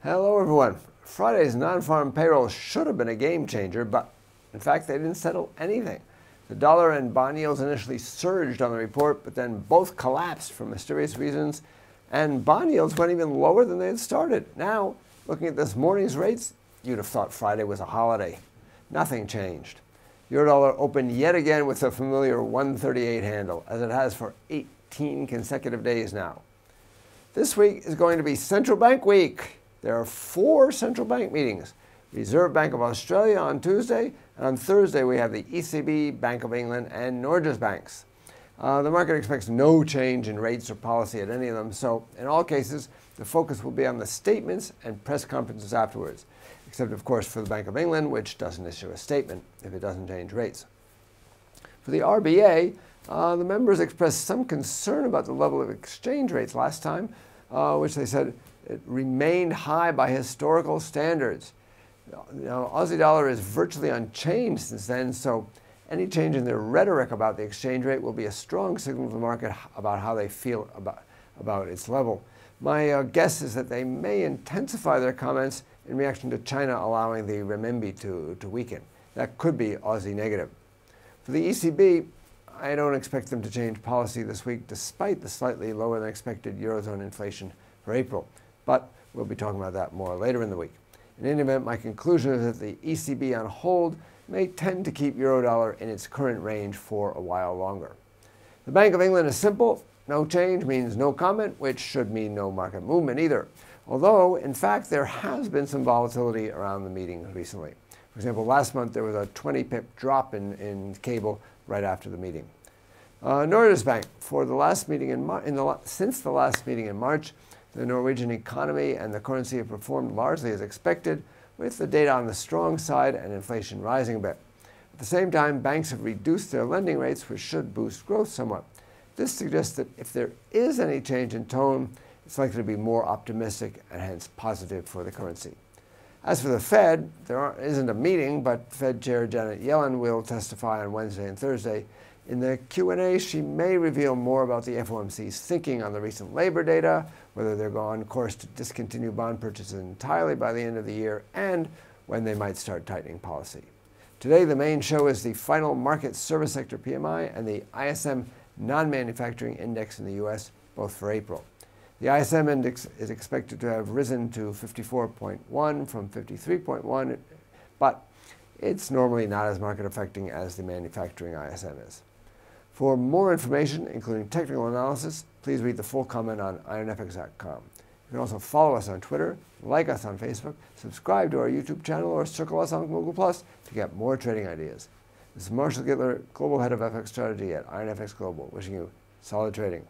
Hello everyone. Friday's non-farm payroll should have been a game changer, but in fact they didn't settle anything. The dollar and bond yields initially surged on the report, but then both collapsed for mysterious reasons, and bond yields went even lower than they had started. Now, looking at this morning's rates, you'd have thought Friday was a holiday. Nothing changed. Eurodollar opened yet again with a familiar 138 handle, as it has for 18 consecutive days now. This week is going to be central bank week. There are 4 central bank meetings. Reserve Bank of Australia on Tuesday, and on Thursday we have the ECB, Bank of England, and Norges banks. The market expects no change in rates or policy at any of them, so in all cases, the focus will be on the statements and press conferences afterwards, except of course for the Bank of England, which doesn't issue a statement if it doesn't change rates. For the RBA, the members expressed some concern about the level of exchange rates last time, which they said it remained high by historical standards. Now, Aussie dollar is virtually unchanged since then, so any change in their rhetoric about the exchange rate will be a strong signal to the market about how they feel about its level. My guess is that they may intensify their comments in reaction to China allowing the renminbi to weaken. That could be Aussie negative. For the ECB, I don't expect them to change policy this week despite the slightly lower than expected Eurozone inflation for April. But we'll be talking about that more later in the week. In any event, my conclusion is that the ECB on hold may tend to keep Eurodollar in its current range for a while longer. The Bank of England is simple. No change means no comment, which should mean no market movement either. Although, in fact, there has been some volatility around the meeting recently. For example, last month there was a 20-pip drop in cable right after the meeting. Norges Bank, for the last meeting since the last meeting in March, the Norwegian economy and the currency have performed largely as expected, with the data on the strong side and inflation rising a bit. At the same time, banks have reduced their lending rates, which should boost growth somewhat. This suggests that if there is any change in tone, it's likely to be more optimistic and hence positive for the currency. As for the Fed, there isn't a meeting, but Fed Chair Janet Yellen will testify on Wednesday and Thursday. In the Q&A, she may reveal more about the FOMC's thinking on the recent labor data, whether they're on course to discontinue bond purchases entirely by the end of the year, and when they might start tightening policy. Today, the main show is the final market service sector PMI and the ISM non-manufacturing index in the U.S., both for April. The ISM index is expected to have risen to 54.1 from 53.1, but it's normally not as market affecting as the manufacturing ISM is. For more information, including technical analysis, please read the full comment on IronFX.com. You can also follow us on Twitter, like us on Facebook, subscribe to our YouTube channel, or circle us on Google+ to get more trading ideas. This is Marshall Gittler, Global Head of FX Strategy at IronFX Global, wishing you solid trading.